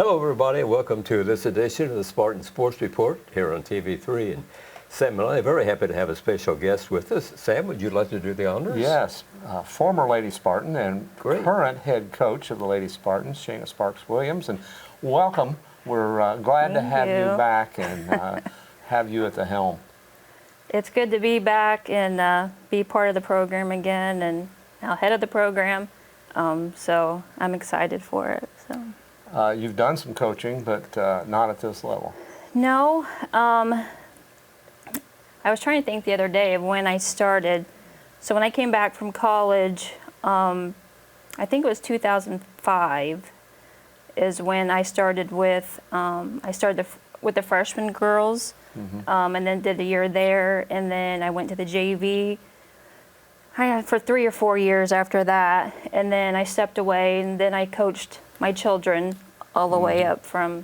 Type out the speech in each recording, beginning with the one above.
Hello, everybody. Welcome to this edition of the Spartan Sports Report here on TV3. And Sam and I are very happy to have a special guest with us. Sam, would you like to do the honors? Yes, former Lady Spartan and Great. current head coach of the Lady Spartans, Shana Sparks-Williams. And welcome. We're glad to have you back and have you at the helm. It's good to be back and be part of the program again and now head of the program. So I'm excited for it. So. You've done some coaching, but not at this level. No. I was trying to think the other day of when I started. So when I came back from college, I think it was 2005 is when I started with with the freshman girls, and then did a year there, and then I went to the JV for 3 or 4 years after that, and then I stepped away, and then I coached my children all the way up from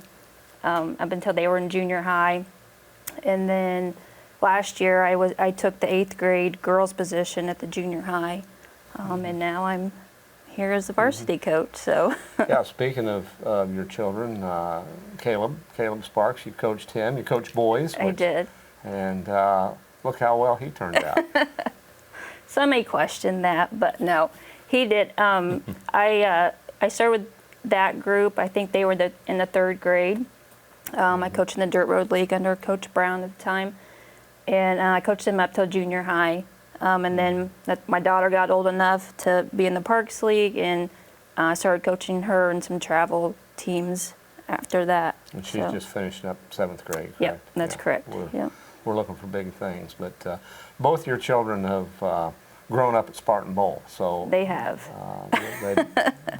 up until they were in junior high, and then last year I took the 8th grade girls position at the junior high, and now I'm here as the varsity coach. So yeah, speaking of your children, Caleb Sparks, you coached him. You coached boys. I did, and look how well he turned out. Some may question that, but no, he did. I started with that group. I think they were in the 3rd grade. I coached in the Dirt Road League under Coach Brown at the time, and I coached them up till junior high. And then my daughter got old enough to be in the Parks League, and I started coaching her in some travel teams after that. And she's just finishing up 7th grade, correct? Yep, that's correct. We're looking for big things, but both your children have grown up at Spartan Bowl, so they have.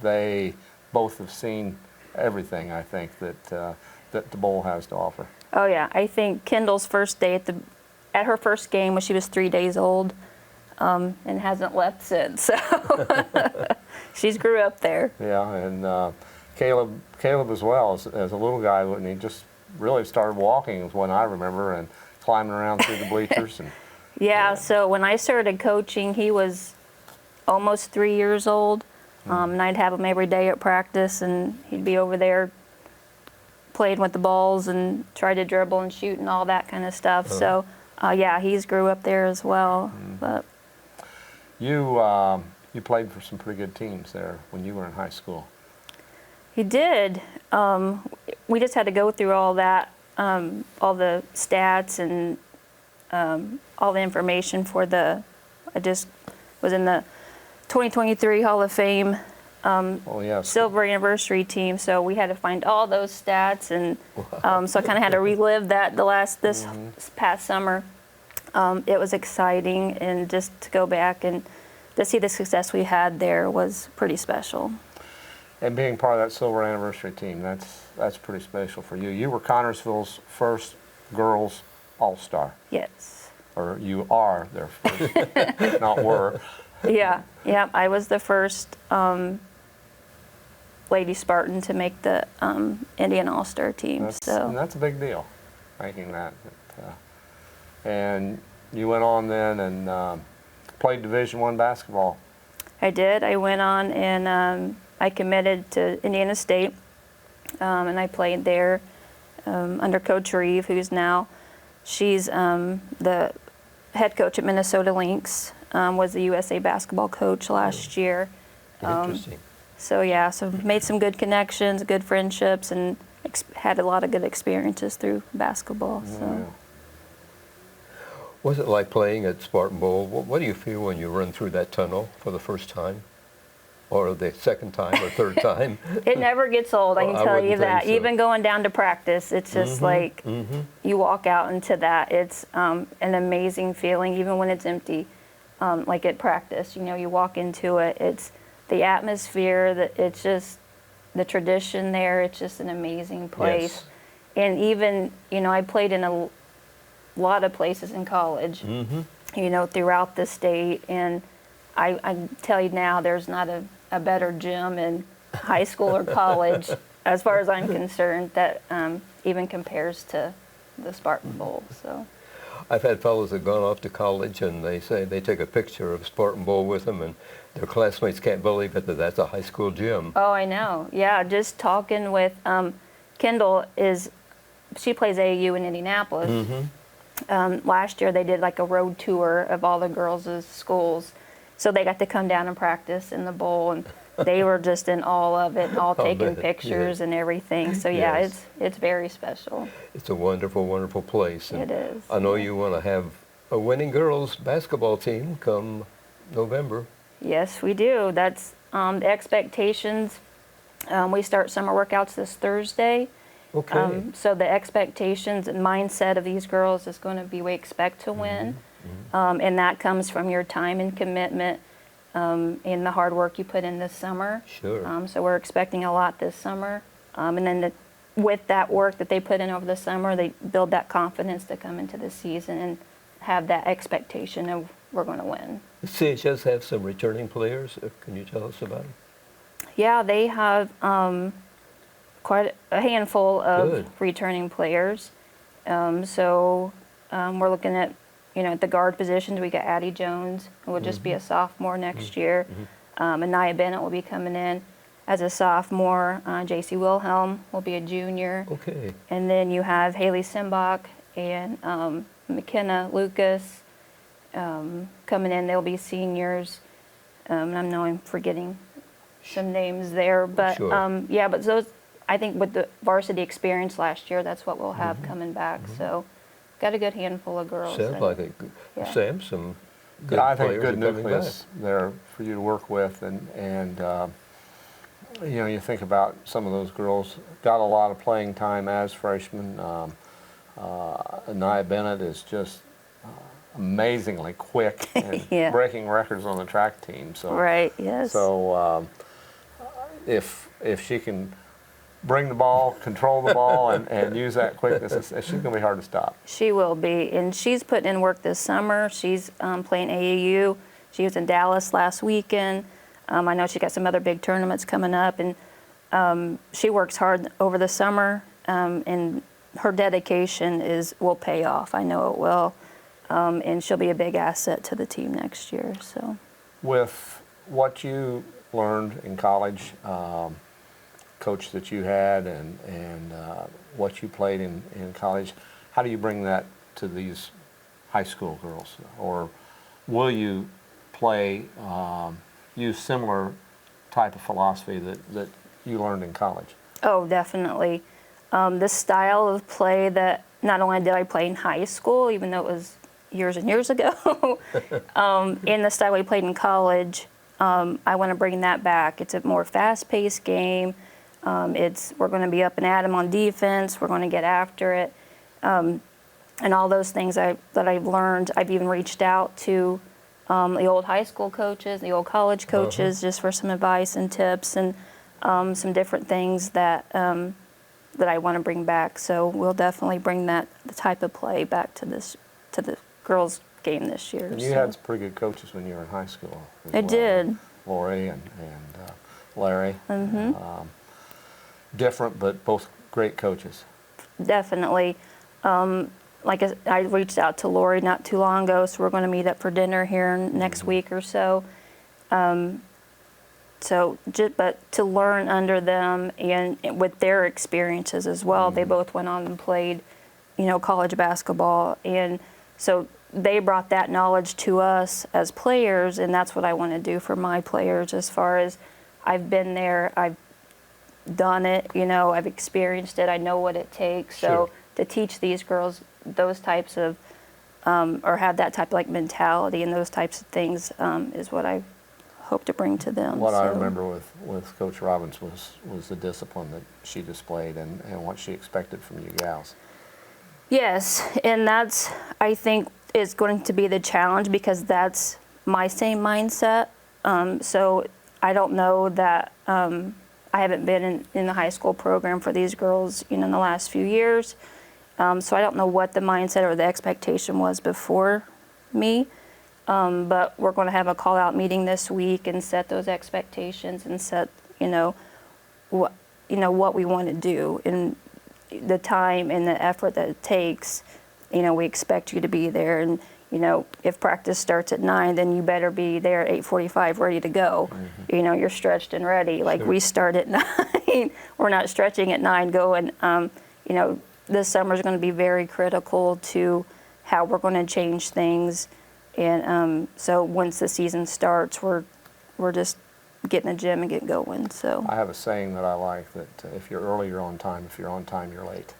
They both have seen everything, I think, that the bowl has to offer. Oh yeah, I think Kendall's first day at her first game when she was 3 days old, and hasn't left since. So she's grew up there. Yeah, and Caleb as well as a little guy, when he just really started walking is when I remember, and climbing around through the bleachers. And yeah, so when I started coaching, he was almost 3 years old, and I'd have him every day at practice, and he'd be over there playing with the balls and try to dribble and shoot and all that kind of stuff. So yeah, he's grew up there as well. But you played for some pretty good teams there when you were in high school. He did. We just had to go through all that, all the stats and all the information for I just was in the 2023 Hall of Fame silver anniversary team, so we had to find all those stats, and so I kind of had to relive that this past summer. It was exciting, and just to go back and to see the success we had there was pretty special. And being part of that silver anniversary team, that's pretty special for you. You were Connorsville's first girls all-star. Yes. Or you are their first, not were. Yeah, I was the first Lady Spartan to make the Indian All-Star team. And that's a big deal, making that. And you went on then and played Division I basketball. I did. I went on and I committed to Indiana State, and I played there under Coach Reeve, who's she's the head coach at Minnesota Lynx, was the USA basketball coach last year. Interesting. So yeah, so made some good connections, good friendships, and had a lot of good experiences through basketball. So. What's it like playing at Spartan Bowl? What do you feel when you run through that tunnel for the first time? Or the second time or third time? It never gets old, I can tell you that. So. Even going down to practice, it's just like you walk out into that. It's an amazing feeling, even when it's empty. Like at practice, you walk into it. It's the atmosphere, it's just the tradition there. It's just an amazing place. Yes. And even, I played in a lot of places in college, throughout the state. And I tell you now, there's not a better gym in high school or college, as far as I'm concerned, that even compares to the Spartan Bowl. So. I've had fellows that have gone off to college, and they say they take a picture of Spartan Bowl with them, and their classmates can't believe it, that that's a high school gym. Oh, I know. Yeah, just talking with Kendall she plays AAU in Indianapolis. Last year they did like a road tour of all the girls' schools, so they got to come down and practice in the bowl, and they were just in awe of it, all taking pictures and everything. So yeah, it's very special. It's a wonderful, wonderful place. And it is. I know you want to have a winning girls basketball team come November. Yes, we do. That's the expectations. We start summer workouts this Thursday. Okay. So the expectations and mindset of these girls is going to be we expect to win. And that comes from your time and commitment and the hard work you put in this summer. Sure. So we're expecting a lot this summer. And then with that work that they put in over the summer, they build that confidence to come into the season and have that expectation of we're going to win. Does CHS have some returning players? Can you tell us about them? Yeah, they have quite a handful of Good. returning players. So we're looking at, at the guard positions. We got Addie Jones, who will just be a sophomore next year. Anaya Bennett will be coming in as a sophomore. JC Wilhelm will be a junior. Okay. And then you have Haley Simbach and McKenna Lucas coming in. They'll be seniors. And I know I'm forgetting some names there, but Sure. yeah, but those, I think with the varsity experience last year, that's what we'll have coming back. So got a good handful of girls. Sounds like a yeah. Sam, some good I think players good are coming back. nucleus there for you to work with, and you think about some of those girls got a lot of playing time as freshmen. Anaya Bennett is just amazingly quick and Yeah. breaking records on the track team. So Right. Yes. So if she can bring the ball, control the ball, and use that quickness, she's going to be hard to stop. She will be, and she's putting in work this summer. She's playing AAU. She was in Dallas last weekend. I know she got some other big tournaments coming up, and she works hard over the summer, and her dedication will pay off. I know it will, and she'll be a big asset to the team next year. So, with what you learned in college, coach that you had, and what you played in college, how do you bring that to these high school girls? Or will you use similar type of philosophy that you learned in college? oh, definitely. The style of play that not only did I play in high school, even though it was years and years ago, in the style we played in college, I want to bring that back. It's a more fast-paced game. We're going to be up and at 'em on defense. We're going to get after it, and all those things that I've learned. I've even reached out to the old high school coaches, the old college coaches, just for some advice and tips and some different things that I want to bring back. So we'll definitely bring the type of play back to the girls' game this year. And you had some pretty good coaches when you were in high school. I did. Lori and Larry. Different, but both great coaches. Definitely. Like I reached out to Lori not too long ago, so we're going to meet up for dinner here next week or so. But to learn under them and with their experiences as well. They both went on and played, college basketball, and so they brought that knowledge to us as players, and that's what I want to do for my players. As far as I've been there, I've done it, I've experienced it, I know what it takes. Sure. So to teach these girls those types of, or have that type of mentality and those types of things is what I hope to bring to them. What I remember with Coach Robbins was the discipline that she displayed and what she expected from you gals. Yes, and that's, I think, is going to be the challenge because that's my same mindset. So I don't know that I haven't been in the high school program for these girls, in the last few years. So I don't know what the mindset or the expectation was before me. But we're going to have a call-out meeting this week and set those expectations and set, what we want to do and the time and the effort that it takes. We expect you to be there, and if practice starts at 9, then you better be there at 8:45 ready to go. You're stretched and ready. Like Sure. we start at 9, we're not stretching at 9 going. This summer is going to be very critical to how we're going to change things. And so once the season starts, we're just getting the gym and get going. So I have a saying that I like, that if you're early, you're on time. If you're on time, you're late.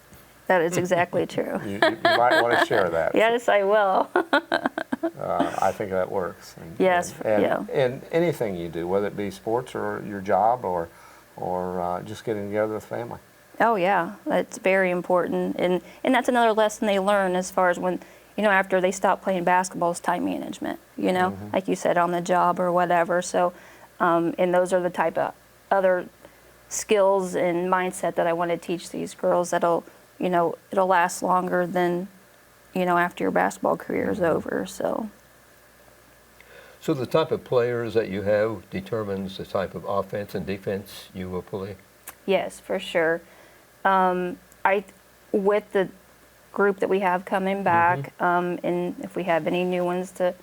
that is exactly true. You might want to share that. Yes, I will. I think that works. Yes, yeah. And anything you do, whether it be sports or your job or just getting together with family. Oh yeah, that's very important, and that's another lesson they learn as far as when, after they stop playing basketball, is time management. Like you said, on the job or whatever. So, and those are the type of other skills and mindset that I want to teach these girls. That'll, it'll last longer than, after your basketball career is over. So. So the type of players that you have determines the type of offense and defense you will play? Yes, for sure. With the group that we have coming back, and if we have any new ones that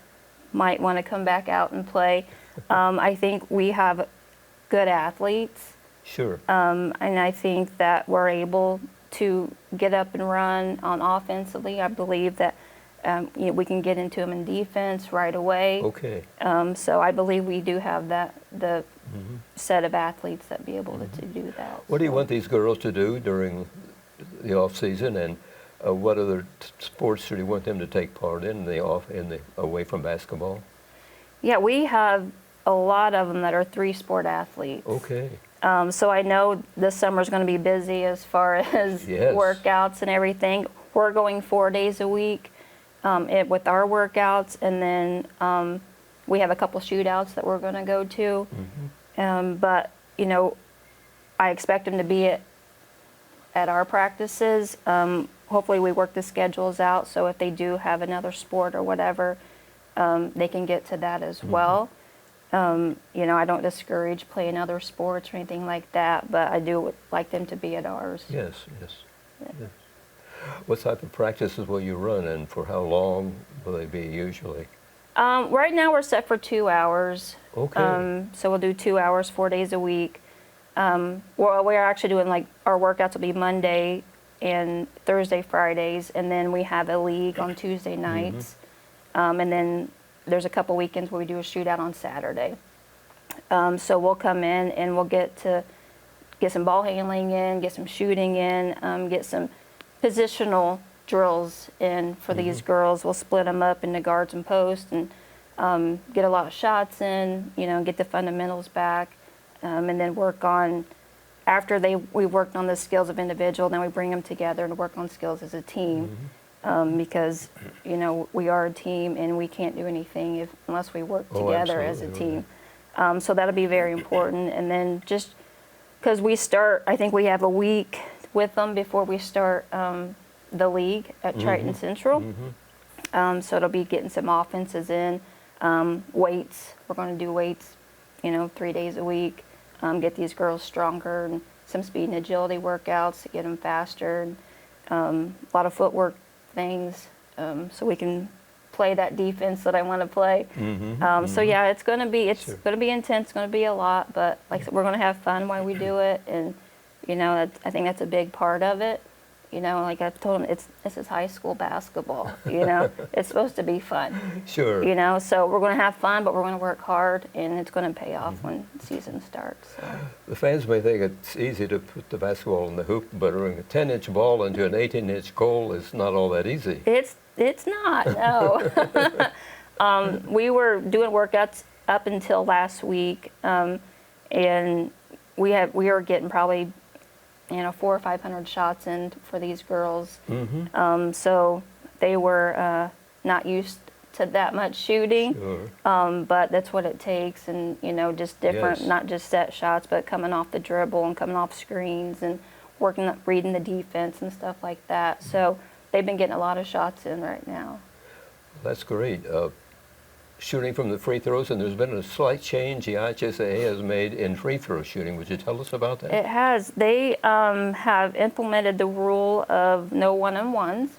might want to come back out and play, I think we have good athletes. Sure. And I think that we're able to get up and run on offensively. I believe that we can get into them in defense right away. Okay. So I believe we do have the set of athletes that be able to do that. What do you So. want these girls to do during the off season, and what other sports do you want them to take part in the away from basketball? Yeah, we have a lot of them that are 3-sport athletes. Okay. So I know this summer is going to be busy as far as Yes. workouts and everything. We're going 4 days a week with our workouts, and then we have a couple shootouts that we're going to go to. But I expect them to be at our practices. Hopefully we work the schedules out, so if they do have another sport or whatever, they can get to that as well. I don't discourage playing other sports or anything like that, but I do like them to be at ours. Yes. Yes. What type of practices will you run, and for how long will they be usually? Right now we're set for 2 hours. Okay. So we'll do 2 hours, 4 days a week. We're actually doing, like, our workouts will be Monday and Thursday, Fridays, and then we have a league on Tuesday nights. And then there's a couple weekends where we do a shootout on Saturday. So we'll come in and we'll get some ball handling in, get some shooting in, get some positional drills in for these girls. We'll split them up into guards and posts and get a lot of shots in, get the fundamentals back, and then work on, after we worked on the skills of individual, then we bring them together and work on skills as a team. Because, we are a team and we can't do anything unless we work together as a team. So that'll be very important. And then just because I think we have a week with them before we start the league at Triton Central. So it'll be getting some offenses in, weights. We're going to do weights, 3 days a week, get these girls stronger, and some speed and agility workouts to get them faster, and a lot of footwork things, so we can play that defense that I want to play. So yeah, it's going to be intense. It's going to be a lot, but like I said, we're going to have fun while we do it, and I think that's a big part of it. Like I've told them, this is high school basketball. It's supposed to be fun. Sure. So we're going to have fun, but we're going to work hard, and it's going to pay off when the season starts. So. The fans may think it's easy to put the basketball in the hoop, but throwing a 10-inch ball into an 18-inch goal is not all that easy. It's not, no. We were doing workouts up until last week, and we were getting probably 400 or 500 shots in for these girls. So they were not used to that much shooting, but that's what it takes, and just different, not just set shots, but coming off the dribble and coming off screens and reading the defense and stuff like that. So they've been getting a lot of shots in right now. That's great. Shooting from the free throws, and there's been a slight change the IHSA has made in free throw shooting. Would you tell us about that? It has. They have implemented the rule of no one-on-ones.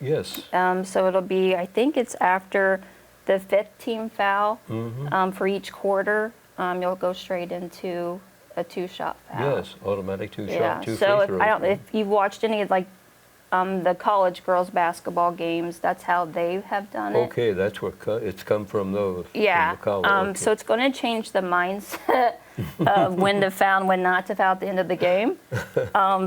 Yes. So it'll be, I think it's after the 5th team foul for each quarter. You'll go straight into a 2-shot foul. Yes, automatic two-shot, Yeah. two So free if, throws. I don't, if you've watched any of like the college girls basketball games, that's how they have done it. Okay, that's where it's come from those. Yeah. From the college. Okay. So it's going to change the mindset of when to foul and when not to foul at the end of the game.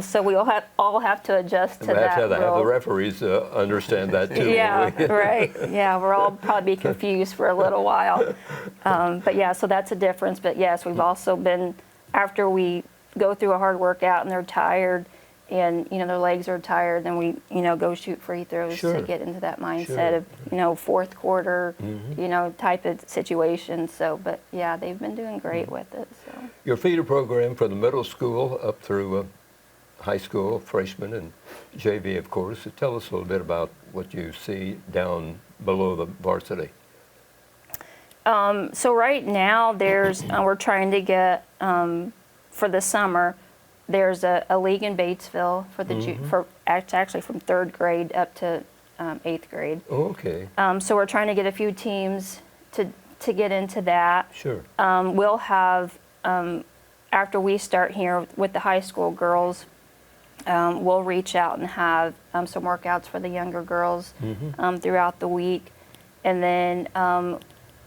So we all have to adjust to we that have to have rule. the referees understand that too. Yeah, right. Yeah, we're all probably confused for a little while. But yeah, so that's a difference. But yes, we've also been, after we go through a hard workout and they're tired and, their legs are tired, then we, go shoot free throws Sure. to get into that mindset Sure. of, fourth quarter, type of situation. So, but yeah, they've been doing great with it. So. Your feeder program for the middle school up through high school, freshman and JV, of course. So tell us a little bit about what you see down below the varsity. So right now there's, we're trying to get, for the summer, there's a league in Batesville for the actually from 3rd grade up to 8th grade. Okay. So we're trying to get a few teams to get into that. Sure. We'll have, after we start here with the high school girls, we'll reach out and have some workouts for the younger girls throughout the week. And then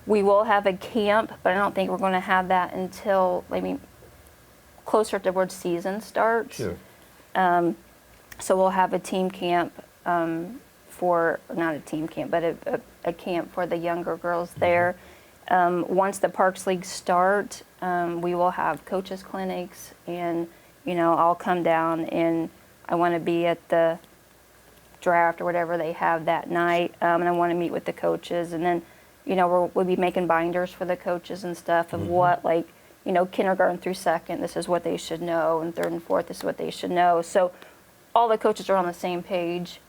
we will have a camp, but I don't think we're going to have that until maybe closer to where season starts. Sure. So we'll have a team camp not a team camp, but a camp for the younger girls there. Once the Parks League start, we will have coaches clinics, and I'll come down and I want to be at the draft or whatever they have that night, and I want to meet with the coaches, and then we'll be making binders for the coaches and stuff of what, like, kindergarten through 2nd, this is what they should know, and 3rd and 4th, this is what they should know. So all the coaches are on the same page.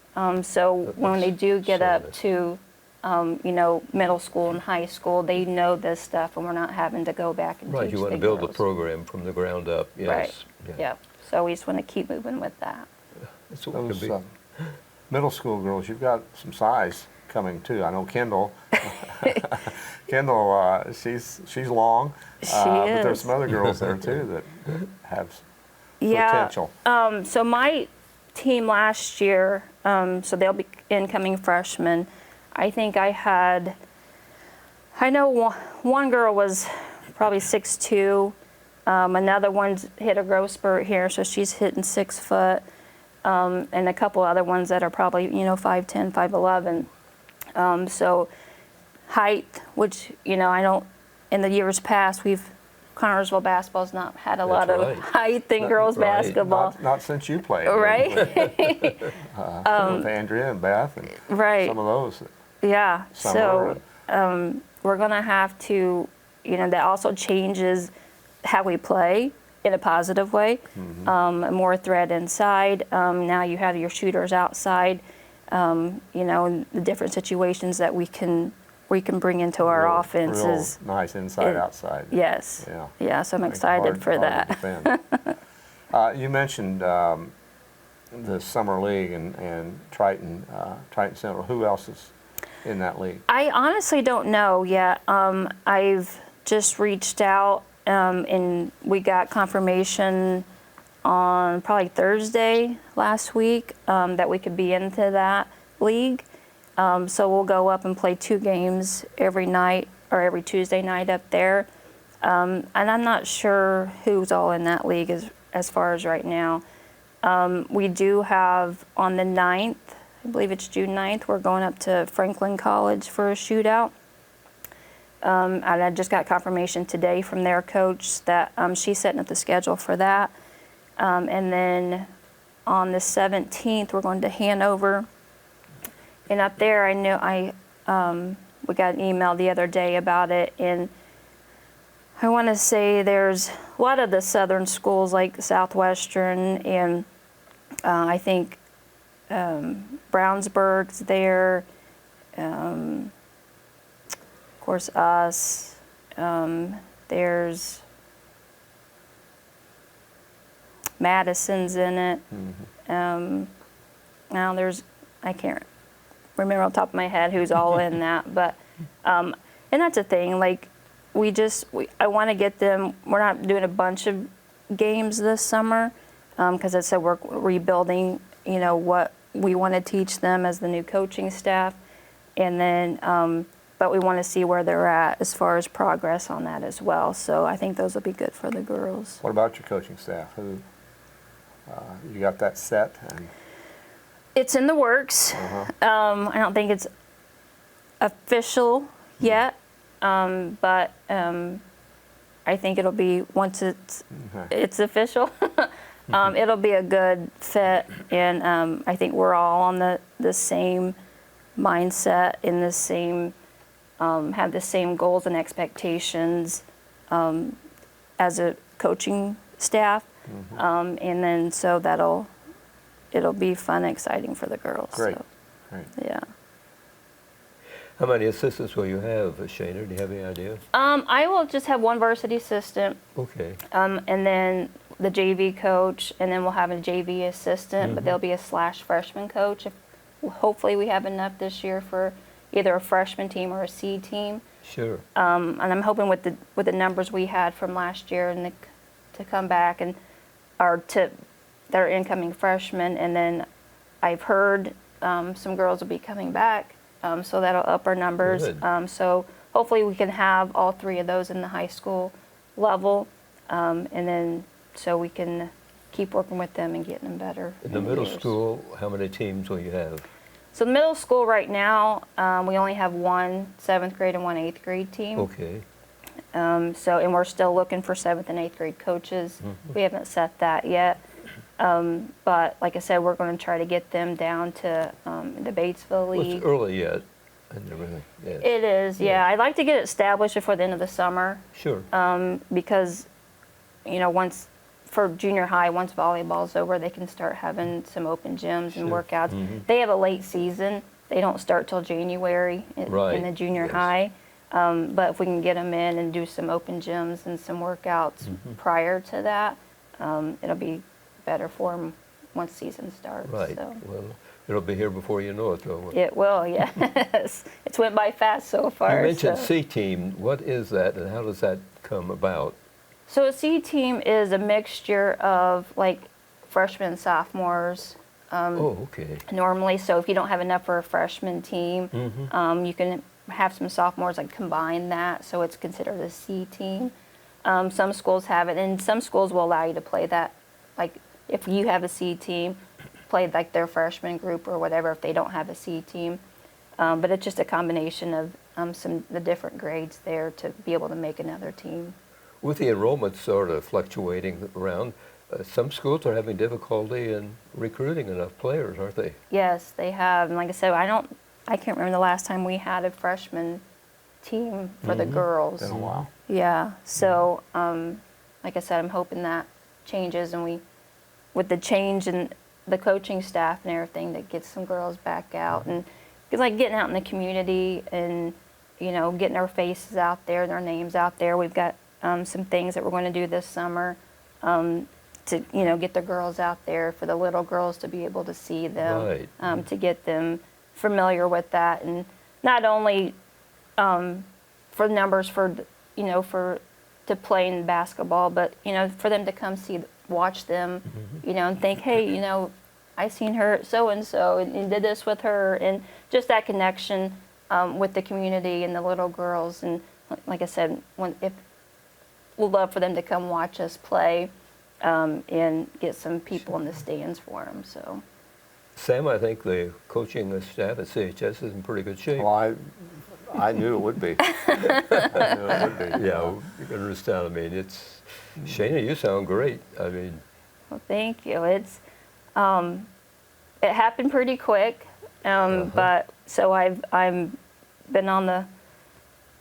So when they do get up to, middle school and high school, they know this stuff, and we're not having to go back and Right, teach you want the to build the girls. program from the ground up. Yes. Right. Yeah. Yep. So we just want to keep moving with that. That's what it Those could be. middle school girls, you've got some size coming too. I know Kendall. Kendall, she's long, but there's is. some other girls there too that have Yeah. potential. So my team last year, so they'll be incoming freshmen. I think I know one girl was probably 6'2". Another one's hit a growth spurt here, so she's hitting 6 foot. And a couple other ones that are probably, 5'10", 5'11". So height, which, I don't, in the years past, Connersville basketball's not had a lot right. of height in girls right. basketball. Not since you played. Right? With Andrea and Beth and Right. some of those. Yeah. Summer So we're going to have to, that also changes how we play in a positive way. More threat inside. Now you have your shooters outside. And the different situations that we can bring into our offenses. Real nice inside, outside. Yes. Yeah. Yeah, so I'm Makes it excited for hard to that. defend. You mentioned the summer league and Triton Central. Who else is in that league? I honestly don't know yet. I've just reached out, and we got confirmation on probably Thursday last week that we could be into that league. So we'll go up and play 2 games every night or every Tuesday night up there. And I'm not sure who's all in that league as far as right now. We do have on the 9th, I believe it's June 9th, we're going up to Franklin College for a shootout. And I just got confirmation today from their coach that she's setting up the schedule for that. And then on the 17th, we're going to Hanover. And up there, I know we got an email the other day about it, and I want to say there's a lot of the southern schools like Southwestern, and I think Brownsburg's there. Of course, us. There's Madison's in it. Now I remember off the top of my head who's all in that, but and that's the thing. Like I want to get them. We're not doing a bunch of games this summer because I said we're rebuilding. What we want to teach them as the new coaching staff, and then. But we want to see where they're at as far as progress on that as well. So I think those will be good for the girls. What about your coaching staff? Who you got that set? It's in the works. I don't think it's official yet, but I think it'll be once it's official. It'll be a good fit, and I think we're all on the same mindset in the same. Have the same goals and expectations as a coaching staff, and then so it'll be fun and exciting for the girls. Great, so, great. Yeah. How many assistants will you have, Shana? Do you have any idea? I will just have one varsity assistant, Okay. and then the JV coach, and then we'll have a JV assistant, but there'll be a /freshman coach. Hopefully we have enough this year for either a freshman team or a C team. Sure. And I'm hoping with the numbers we had from last year and to come back and that are incoming freshmen, and then I've heard some girls will be coming back, so that'll up our numbers. Good. So hopefully we can have all three of those in the high school level, and then so we can keep working with them and getting them better. In the middle years. school, how many teams will you have? So the middle school right now, we only have one 7th grade and one 8th grade team. Okay. And we're still looking for 7th and 8th grade coaches. We haven't set that yet. But like I said, we're going to try to get them down to the Batesville Well, League. it's early yet and everything. Yes. It is, yeah. I'd like to get it established before the end of the summer Sure. because, once for junior high, once volleyball's over, they can start having some open gyms and Sure. workouts. They have a late season. They don't start till January in Right. the junior Yes. high. But if we can get them in and do some open gyms and some workouts prior to that, it'll be better for them once season starts. Right. So. Well, it'll be here before you know it, though. It will, yes. It's went by fast so far. You mentioned so. C team. What is that, and how does that come about? So a C team is a mixture of like freshmen and sophomores. Oh, okay. Normally, so if you don't have enough for a freshman team, you can have some sophomores like combine that, so it's considered a C team. Some schools have it, and some schools will allow you to play that. Like if you have a C team, play like their freshman group or whatever if they don't have a C team. But it's just a combination of the different grades there to be able to make another team. With the enrollment sort of fluctuating around, some schools are having difficulty in recruiting enough players, aren't they? Yes, they have. And like I said, I can't remember the last time we had a freshman team for the girls. Been a while. Yeah. So, like I said, I'm hoping that changes, and with the change in the coaching staff and everything, that gets some girls back out, and it's like getting out in the community and getting our faces out there and our names out there. We've got some things that we're going to do this summer to get the girls out there, for the little girls to be able to see them, Right. to get them familiar with that, and not only for numbers to play in basketball, but for them to come watch them, and think, hey, I seen her so and so and did this with her, and just that connection with the community and the little girls. And like I said, we'd love for them to come watch us play and get some people in the stands for them. So, Sam, I think the coaching staff at CHS is in pretty good shape. Well, I knew it would be. I knew it would be. Yeah, you can understand. I mean, it's Shana. You sound great. I mean, well, thank you. It happened pretty quick, but so I've been on the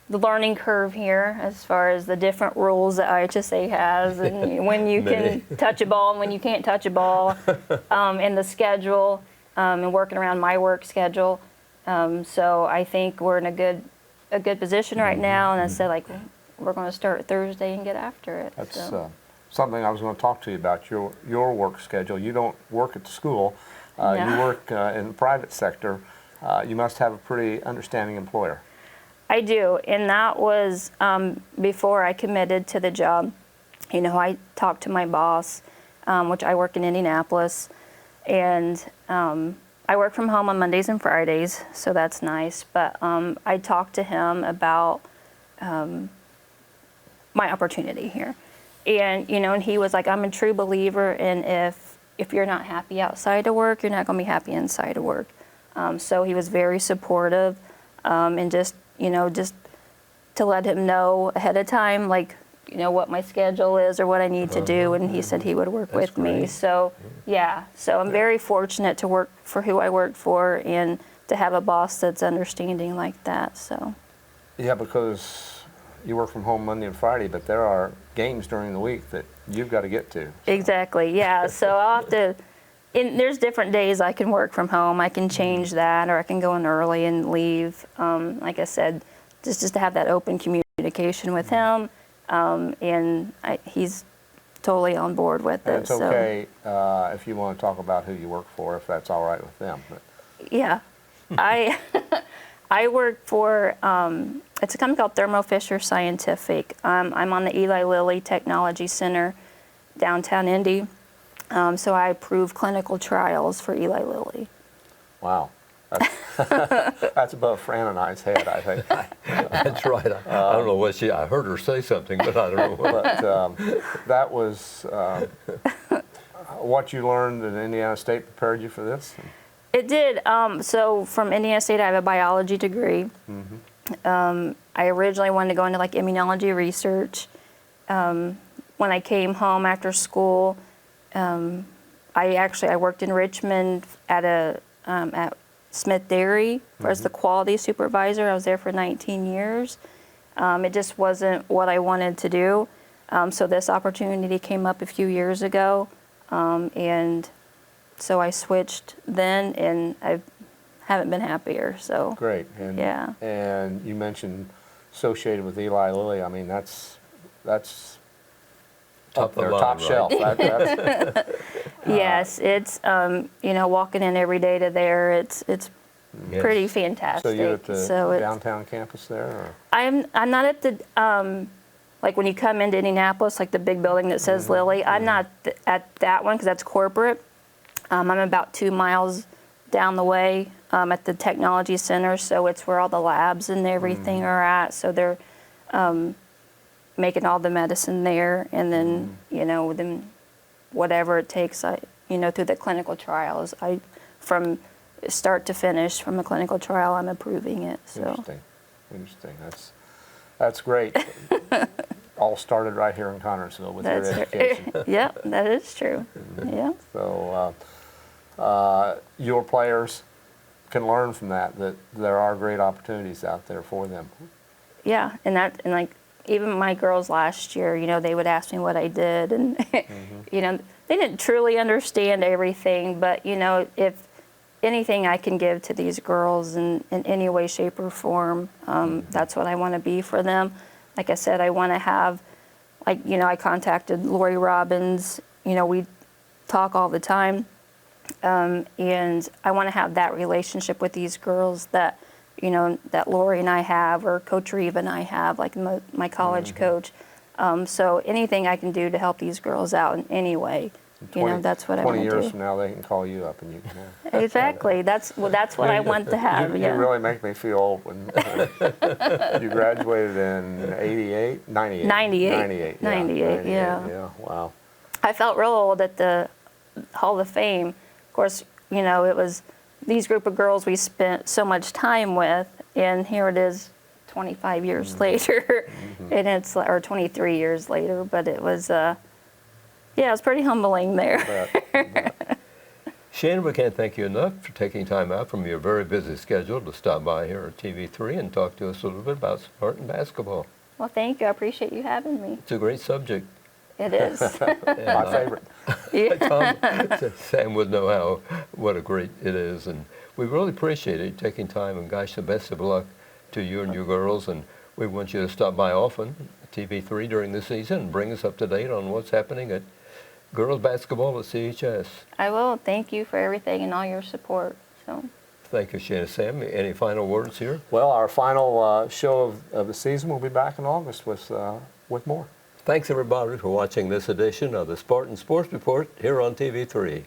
learning curve here as far as the different rules that IHSA has, and when you can touch a ball and when you can't touch a ball, and the schedule, and working around my work schedule. So I think we're in a good position right now, and I said, like, we're going to start Thursday and get after it. That's so. Something I was going to talk to you about, your work schedule. You don't work at the school. No. You work in the private sector. you must have a pretty understanding employer. I do, and that was before I committed to the job. You know, I talked to my boss, which I work in Indianapolis, and I work from home on Mondays and Fridays, so that's nice. But I talked to him about my opportunity here, and you know, and he was like, "I'm a true believer in if you're not happy outside of work, you're not going to be happy inside of work." So he was very supportive, and just to let him know ahead of time, like, you know, what my schedule is or what I need to do, and he said he would work with me. great. So, yeah, so I'm very fortunate to work for who I work for and to have a boss that's understanding like that, so. Yeah, because you work from home Monday and Friday, but there are games during the week that you've got to get to. Exactly, yeah, so I'll have to, there's different days I can work from home. I can change that, or I can go in early and leave. Like I said, just to have that open communication with him. And he's totally on board with And it. it's okay if you want to talk about who you work for, if that's all right with them. But Yeah, I work for it's a company called Thermo Fisher Scientific. I'm on the Eli Lilly Technology Center, downtown Indy. So I approve clinical trials for Eli Lilly. wow, that's above Fran and I's head, I think. That's right. I don't know what I heard her say something, but I don't know what. But that was what you learned at Indiana State prepared you for this? It did. So from Indiana State, I have a biology degree. I originally wanted to go into like immunology research. When I came home after school, I worked in Richmond at Smith Dairy as the quality supervisor. I was there for 19 years. It just wasn't what I wanted to do. So this opportunity came up a few years ago, and so I switched then, and I haven't been happier. So Great. And, yeah. And you mentioned associated with Eli Lilly. I mean, that's Top up there, of the line, top right? shelf. That's, Yes, it's walking in every day to there. It's Yes. pretty fantastic. so you're at the So it's- downtown campus there? Or? I'm not at the like when you come into Indianapolis, like the big building that says Lilly. I'm not at that one because that's corporate. I'm about 2 miles down the way at the technology center, so it's where all the labs and everything are at. So they're making all the medicine there, and then then whatever it takes, through the clinical trials, from start to finish, from a clinical trial, I'm approving it. So. Interesting. That's great. All started right here in Connersville with your education. Yeah, that is true. Yeah. So your players can learn from that there are great opportunities out there for them. Yeah, and like even my girls last year, they would ask me what I did, and they didn't truly understand everything, but if anything I can give to these girls in any way, shape, or form, that's what I want to be for them. Like I said, I want to have, I contacted Lori Robbins. We talk all the time, and I want to have that relationship with these girls that that Lori and I have, or Coach Reeve and I have, like my college coach. So anything I can do to help these girls out in any way, that's what I want to do. 20 years from now, they can call you up and you can have. Exactly. That's what I want to have. You really make me feel old when you graduated in 88? 98. 98. 98, yeah. Yeah, wow. I felt real old at the Hall of Fame. Of course, it was these group of girls we spent so much time with, and here it is 25 years later, and it's, or 23 years later, but it was, it was pretty humbling there. Shana, we can't thank you enough for taking time out from your very busy schedule to stop by here at TV3 and talk to us a little bit about Spartan basketball. Well, thank you. I appreciate you having me. It's a great subject. It is. My favorite. Tom, Sam would know what a great it is, and we really appreciate it taking time, and gosh, the best of luck to you and your girls, and we want you to stop by often at TV3 during the season and bring us up to date on what's happening at girls basketball at CHS. I will. Thank you for everything and all your support. So. Thank you, Shana. Sam, any final words here? Well, our final show of the season, we'll be back in August with more. Thanks, everybody, for watching this edition of the Spartan Sports Report here on TV3.